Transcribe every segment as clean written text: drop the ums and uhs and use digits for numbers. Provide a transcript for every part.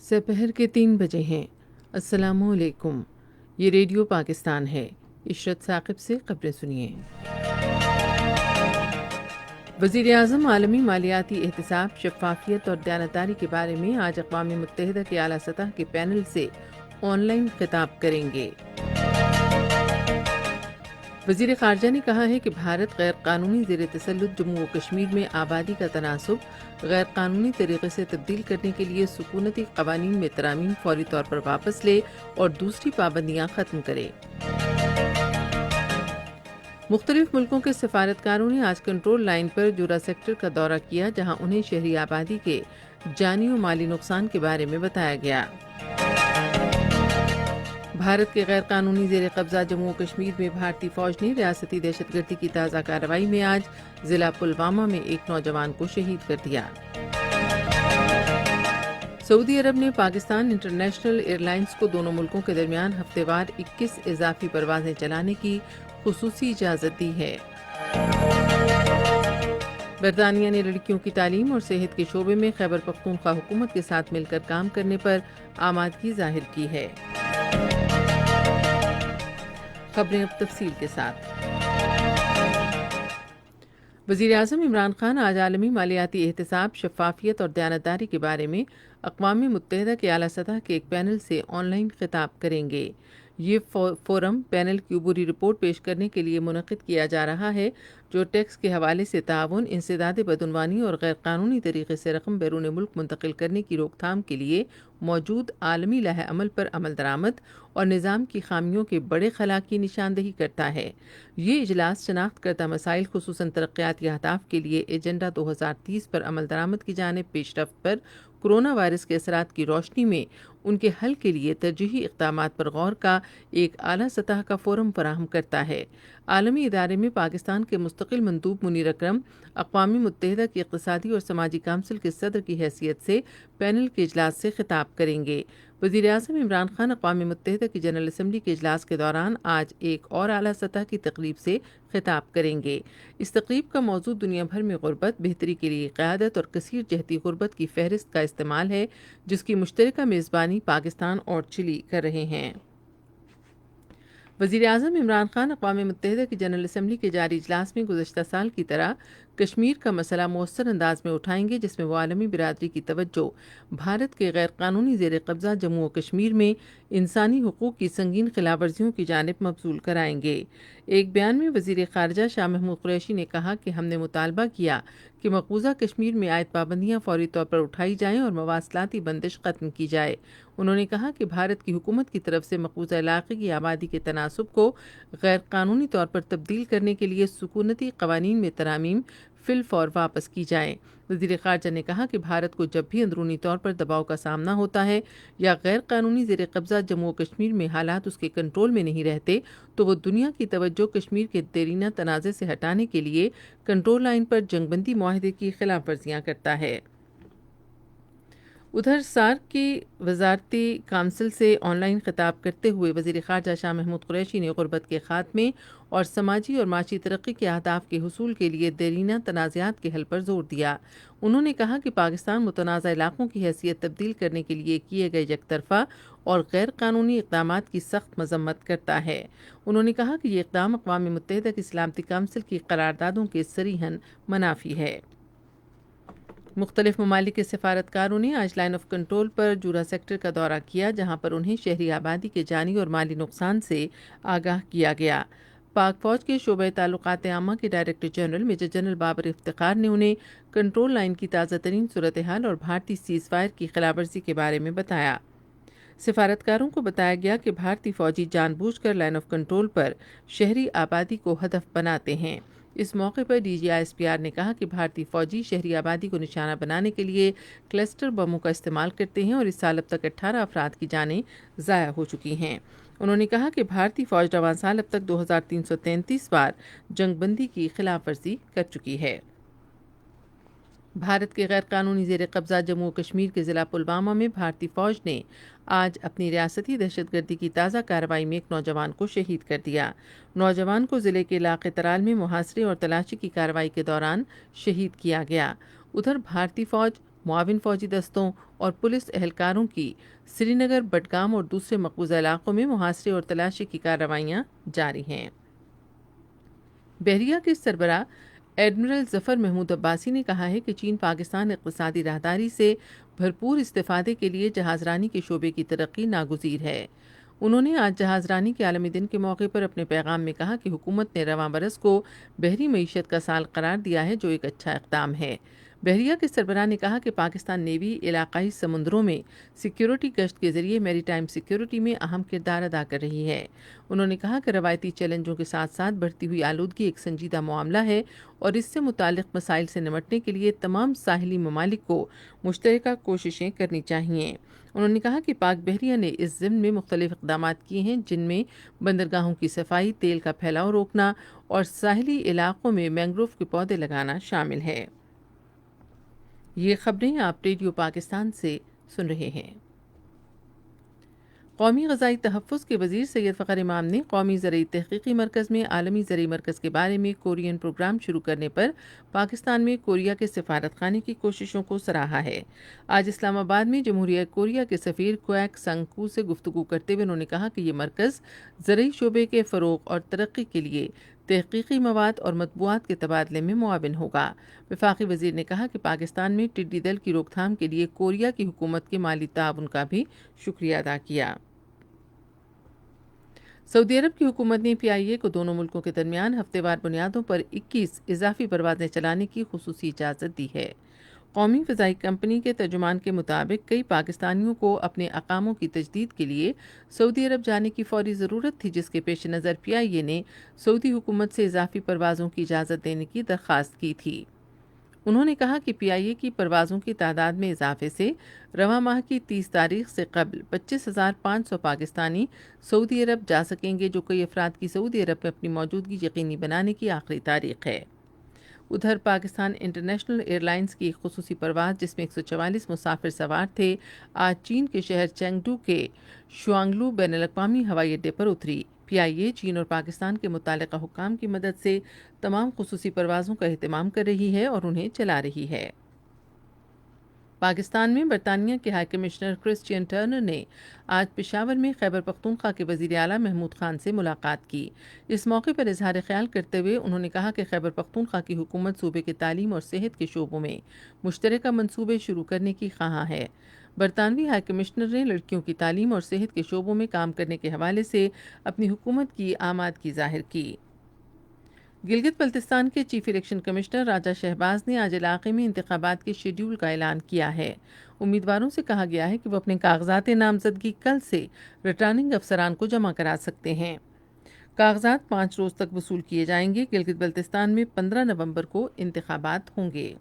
سپہر کے 3 بجے ہیں۔ السلام علیکم، یہ ریڈیو پاکستان ہے۔ عشرت ثاقب سے خبریں سنیے۔ وزیر اعظم عالمی مالیاتی احتساب، شفافیت اور دیانتداری کے بارے میں آج اقوام متحدہ کے اعلیٰ سطح کے پینل سے آن لائن خطاب کریں گے۔ وزیر خارجہ نے کہا ہے کہ بھارت غیر قانونی زیر تسلط جموں و کشمیر میں آبادی کا تناسب غیر قانونی طریقے سے تبدیل کرنے کے لیے سکونتی قوانین میں ترامیم فوری طور پر واپس لے اور دوسری پابندیاں ختم کرے۔ مختلف ملکوں کے سفارتکاروں نے آج کنٹرول لائن پر جورا سیکٹر کا دورہ کیا، جہاں انہیں شہری آبادی کے جانی و مالی نقصان کے بارے میں بتایا گیا۔ بھارت کے غیر قانونی زیر قبضہ جموں و کشمیر میں بھارتی فوج نے ریاستی دہشت گردی کی تازہ کارروائی میں آج ضلع پلوامہ میں ایک نوجوان کو شہید کر دیا۔ سعودی عرب نے پاکستان انٹرنیشنل ایئر لائنز کو دونوں ملکوں کے درمیان ہفتے وار 21 اضافی پروازیں چلانے کی خصوصی اجازت دی ہے۔ برطانیہ نے لڑکیوں کی تعلیم اور صحت کے شعبے میں خیبر پختونخوا حکومت کے ساتھ مل کر کام کرنے پر آمادگی ظاہر کی ہے۔ خبریں اب تفصیل کے ساتھ۔ وزیر اعظم عمران خان آج عالمی مالیاتی احتساب، شفافیت اور دیانتداری کے بارے میں اقوام متحدہ کے اعلیٰ سطح کے ایک پینل سے آن لائن خطاب کریں گے۔ یہ فورم پینل کی عبوری رپورٹ پیش کرنے کے لیے منعقد کیا جا رہا ہے، جو ٹیکس کے حوالے سے تعاون، انسداد بدعنوانی اور غیر قانونی طریقے سے رقم بیرون ملک منتقل کرنے کی روک تھام کے لیے موجود عالمی لائحہ عمل پر عمل درآمد اور نظام کی خامیوں کے بڑے خلا کی نشاندہی کرتا ہے۔ یہ اجلاس شناخت کردہ مسائل، خصوصاً ترقیاتی اہداف کے لیے ایجنڈا 2030 پر عمل درآمد کی جانب پیش رفت پر کورونا وائرس کے اثرات کی روشنی میں ان کے حل کے لیے ترجیحی اقدامات پر غور کا ایک اعلیٰ سطح کا فورم فراہم کرتا ہے۔ عالمی ادارے میں پاکستان کے مستقل مندوب منیر اکرم اقوام متحدہ کی اقتصادی اور سماجی کونسل کے صدر کی حیثیت سے پینل کے اجلاس سے خطاب کریں گے۔ وزیر اعظم عمران خان اقوام متحدہ کی جنرل اسمبلی کے اجلاس کے دوران آج ایک اور اعلیٰ سطح کی تقریب سے خطاب کریں گے۔ اس تقریب کا موضوع دنیا بھر میں غربت، بہتری کے لیے قیادت اور کثیر جہتی غربت کی فہرست کا استعمال ہے، جس کی مشترکہ میزبانی پاکستان اور چلی کر رہے ہیں۔ وزیر اعظم عمران خان اقوام متحدہ کی جنرل اسمبلی کے جاری اجلاس میں گزشتہ سال کی طرح کشمیر کا مسئلہ مؤثر انداز میں اٹھائیں گے، جس میں وہ عالمی برادری کی توجہ بھارت کے غیر قانونی زیر قبضہ جموں و کشمیر میں انسانی حقوق کی سنگین خلاف ورزیوں کی جانب مبذول کرائیں گے۔ ایک بیان میں وزیر خارجہ شاہ محمود قریشی نے کہا کہ ہم نے مطالبہ کیا کہ مقبوضہ کشمیر میں عائد پابندیاں فوری طور پر اٹھائی جائیں اور مواصلاتی بندش ختم کی جائے۔ انہوں نے کہا کہ بھارت کی حکومت کی طرف سے مقبوضہ علاقے کی آبادی کے تناسب کو غیر قانونی طور پر تبدیل کرنے کے لیے سکونتی قوانین میں ترامیم فی الفور واپس کی جائیں۔ وزیر خارجہ نے کہا کہ بھارت کو جب بھی اندرونی طور پر دباؤ کا سامنا ہوتا ہے یا غیر قانونی زیر قبضہ جموں و کشمیر میں حالات اس کے کنٹرول میں نہیں رہتے، تو وہ دنیا کی توجہ کشمیر کے دیرینہ تنازع سے ہٹانے کے لیے کنٹرول لائن پر جنگ بندی معاہدے کی خلاف ورزیاں کرتا ہے۔ ادھر سارک کی وزارتی کونسل سے آن لائن خطاب کرتے ہوئے وزیر خارجہ شاہ محمود قریشی نے غربت کے خاتمے اور سماجی اور معاشی ترقی کے اہداف کے حصول کے لیے دیرینہ تنازعات کے حل پر زور دیا۔ انہوں نے کہا کہ پاکستان متنازع علاقوں کی حیثیت تبدیل کرنے کے لیے کیے گئے یک طرفہ اور غیر قانونی اقدامات کی سخت مذمت کرتا ہے۔ انہوں نے کہا کہ یہ اقدام اقوام متحدہ کی سلامتی کونسل کی قراردادوں کے صریحاً منافی ہے۔ مختلف ممالک کے سفارتکاروں نے آج لائن آف کنٹرول پر جورا سیکٹر کا دورہ کیا، جہاں پر انہیں شہری آبادی کے جانی اور مالی نقصان سے آگاہ کیا گیا۔ پاک فوج کے شعبہ تعلقات عامہ کے director general major general Babar Iftikhar نے انہیں کنٹرول لائن کی تازہ ترین صورتحال اور بھارتی سیز فائر کی خلاف ورزی کے بارے میں بتایا۔ سفارتکاروں کو بتایا گیا کہ بھارتی فوجی جان بوجھ کر لائن آف کنٹرول پر شہری آبادی کو ہدف بناتے ہیں۔ اس موقع پر D G I S P R نے کہا کہ بھارتی فوجی شہری آبادی کو نشانہ بنانے کے لیے کلسٹر بموں کا استعمال کرتے ہیں اور اس سال اب تک 18 افراد کی جانیں ضائع ہو چکی ہیں۔ انہوں نے کہا کہ بھارتی فوج رواں سال اب تک 2333 بار جنگ بندی کی خلاف ورزی کر چکی ہے۔ بھارت کے غیر قانونی زیر قبضہ جموں و کشمیر کے ضلع پلوامہ میں بھارتی فوج نے آج اپنی ریاستی دہشت گردی کی تازہ کارروائی میں ایک نوجوان کو شہید کر دیا۔ نوجوان کو ضلع کے علاقے ترال میں محاصرے اور تلاشی کی کارروائی کے دوران شہید کیا گیا۔ ادھر بھارتی فوج معاون فوجی دستوں اور پولیس اہلکاروں کی سری نگر، بڈگام اور دوسرے مقبوضہ علاقوں میں محاصرے اور تلاشی کی کارروائیاں جاری ہیں۔ بحریہ کے سربراہ ایڈمرل ظفر محمود عباسی نے کہا ہے کہ چین پاکستان اقتصادی راہداری سے بھرپور استفادے کے لیے جہاز رانی کے شعبے کی ترقی ناگزیر ہے۔ انہوں نے آج جہاز رانی کے عالمی دن کے موقع پر اپنے پیغام میں کہا کہ حکومت نے رواں برس کو بحری معیشت کا سال قرار دیا ہے، جو ایک اچھا اقدام ہے۔ بحریہ کے سربراہ نے کہا کہ پاکستان نیوی علاقائی سمندروں میں سیکیورٹی گشت کے ذریعے میری ٹائم سیکیورٹی میں اہم کردار ادا کر رہی ہے۔ انہوں نے کہا کہ روایتی چیلنجوں کے ساتھ ساتھ بڑھتی ہوئی آلودگی ایک سنجیدہ معاملہ ہے اور اس سے متعلق مسائل سے نمٹنے کے لیے تمام ساحلی ممالک کو مشترکہ کوششیں کرنی چاہیے۔ انہوں نے کہا کہ پاک بحریہ نے اس ضمن میں مختلف اقدامات کیے ہیں، جن میں بندرگاہوں کی صفائی، تیل کا پھیلاؤ روکنا اور ساحلی علاقوں میں مینگروو کے پودے لگانا شامل ہے۔ یہ خبریں آپ ریڈیو پاکستان سے سن رہے ہیں۔ قومی غذائی تحفظ کے وزیر سید فخر امام نے قومی زرعی تحقیقی مرکز میں عالمی زرعی مرکز کے بارے میں کورین پروگرام شروع کرنے پر پاکستان میں کوریا کے سفارت خانے کی کوششوں کو سراہا ہے۔ آج اسلام آباد میں جمہوریہ کوریا کے سفیر کویک سنگ کو سے گفتگو کرتے ہوئے انہوں نے کہا کہ یہ مرکز زرعی شعبے کے فروغ اور ترقی کے لیے تحقیقی مواد اور مطبوعات کے تبادلے میں معاون ہوگا۔ وفاقی وزیر نے کہا کہ پاکستان میں ٹڈی دل کی روک تھام کے لیے کوریا کی حکومت کے مالی تعاون کا بھی شکریہ ادا کیا۔ سعودی عرب کی حکومت نے پی آئی اے کو دونوں ملکوں کے درمیان ہفتے وار بنیادوں پر 21 اضافی پروازیں چلانے کی خصوصی اجازت دی ہے۔ قومی فضائی کمپنی کے ترجمان کے مطابق کئی پاکستانیوں کو اپنے اقاموں کی تجدید کے لیے سعودی عرب جانے کی فوری ضرورت تھی، جس کے پیش نظر پی آئی اے نے سعودی حکومت سے اضافی پروازوں کی اجازت دینے کی درخواست کی تھی۔ انہوں نے کہا کہ پی آئی اے کی پروازوں کی تعداد میں اضافے سے رواں ماہ کی 30 تاریخ سے قبل 25,500 پاکستانی سعودی عرب جا سکیں گے، جو کئی افراد کی سعودی عرب میں اپنی موجودگی یقینی بنانے کی آخری تاریخ ہے۔ ادھر پاکستان انٹرنیشنل ایئر لائنز کی ایک خصوصی پرواز جس میں 144 مسافر سوار تھے، آج چین کے شہر چینگڈو کے شوانگلو بین الاقوامی ہوائی اڈے پر اتری۔ پی آئی اے چین اور پاکستان کے متعلقہ حکام کی مدد سے تمام خصوصی پروازوں کا اہتمام کر رہی ہے اور انہیں چلا رہی ہے۔ پاکستان میں برطانیہ کے ہائی کمشنر کرسچین ٹرنر نے آج پشاور میں خیبر پختونخوا کے وزیر اعلیٰ محمود خان سے ملاقات کی۔ اس موقع پر اظہار خیال کرتے ہوئے انہوں نے کہا کہ خیبر پختونخوا کی حکومت صوبے کے تعلیم اور صحت کے شعبوں میں مشترکہ منصوبے شروع کرنے کی خواہاں ہے۔ برطانوی ہائی کمشنر نے لڑکیوں کی تعلیم اور صحت کے شعبوں میں کام کرنے کے حوالے سے اپنی حکومت کی آمادگی ظاہر کی۔ گلگت بلتستان کے چیف الیکشن کمشنر راجہ شہباز نے آج علاقے میں انتخابات کے شیڈول کا اعلان کیا ہے۔ امیدواروں سے کہا گیا ہے کہ وہ اپنے کاغذات نامزدگی کل سے ریٹرننگ افسران کو جمع کرا سکتے ہیں۔ کاغذات 5 روز تک وصول کیے جائیں گے۔ گلگت بلتستان میں 15 نومبر کو انتخابات ہوں گے۔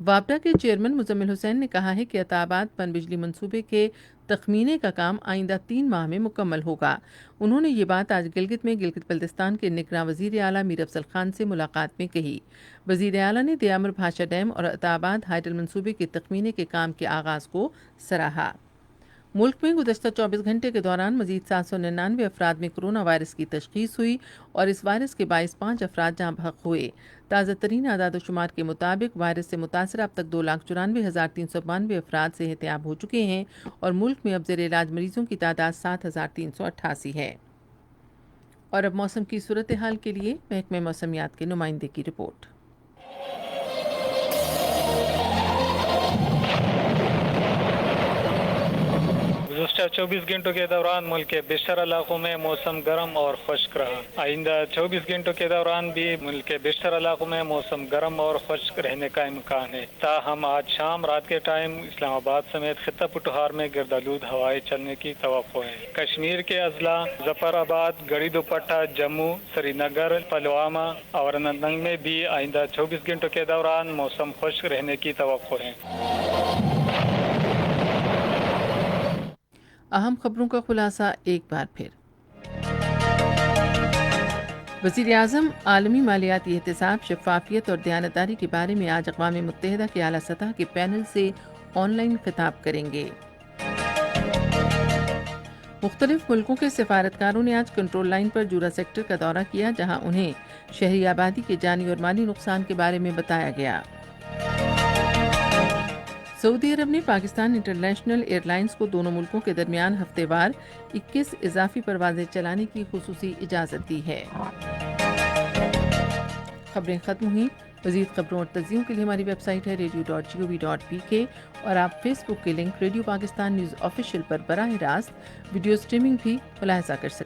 وابڈا کے چیئرمین مزمل حسین نے کہا ہے کہ عطا آباد پن بجلی منصوبے کے تخمینے کا کام آئندہ 3 ماہ میں مکمل ہوگا۔ انہوں نے یہ بات آج گلگت میں گلگت بلتستان کے نگراں وزیر اعلیٰ میر افضل خان سے ملاقات میں کہی۔ وزیر اعلیٰ نے دیامر بھاشا ڈیم اور عطا آباد ہائیڈل منصوبے کے تخمینے کے کام کے آغاز کو سراہا۔ ملک میں گزشتہ 24 گھنٹے کے دوران مزید 799 افراد میں کرونا وائرس کی تشخیص ہوئی اور اس وائرس کے باعث 5 افراد جاں بحق ہوئے۔ تازہ ترین اعداد و شمار کے مطابق وائرس سے متاثرہ اب تک 2,94,392 افراد صحتیاب ہو چکے ہیں اور ملک میں اب زیر علاج مریضوں کی تعداد 7,388 ہے۔ اور اب موسم کی صورتحال کے لیے محکمہ موسمیات کے نمائندے کی رپورٹ۔ گزشتہ 24 گھنٹوں کے دوران ملک کے بیشتر علاقوں میں موسم گرم اور خشک رہا۔ آئندہ 24 گھنٹوں کے دوران بھی ملک کے بیشتر علاقوں میں موسم گرم اور خشک رہنے کا امکان ہے۔ تاہم آج شام رات کے ٹائم اسلام آباد سمیت خطہ پٹوہار میں گردآلود ہوائیں چلنے کی توقع ہے۔ کشمیر کے اضلاع ظفر آباد، گڑھی دوپٹہ، جموں، سری نگر، پلوامہ اور اننت ناگ میں بھی آئندہ 24 گھنٹوں کے دوران موسم خشک رہنے کی توقع ہے۔ اہم خبروں کا خلاصہ ایک بار پھر۔ وزیر اعظم عالمی مالیاتی احتساب، شفافیت اور دیانتداری کے بارے میں آج اقوام متحدہ کے اعلیٰ سطح کے پینل سے آن لائن خطاب کریں گے۔ مختلف ملکوں کے سفارتکاروں نے آج کنٹرول لائن پر جورا سیکٹر کا دورہ کیا، جہاں انہیں شہری آبادی کے جانی اور مالی نقصان کے بارے میں بتایا گیا۔ سعودی عرب نے پاکستان انٹرنیشنل ایئر لائنز کو دونوں ملکوں کے درمیان ہفتے وار 21 اضافی پروازیں چلانے کی خصوصی اجازت دی ہے۔ خبریں ختم ہوئیں۔ مزید خبروں اور تجزیوں کے لیے ہماری ویب سائٹ ہے radio.gov.pk اور آپ فیس بک کے link radio Pakistan news official پر براہ راست ویڈیو سٹریمنگ بھی ملاحظہ کر سکتے ہیں۔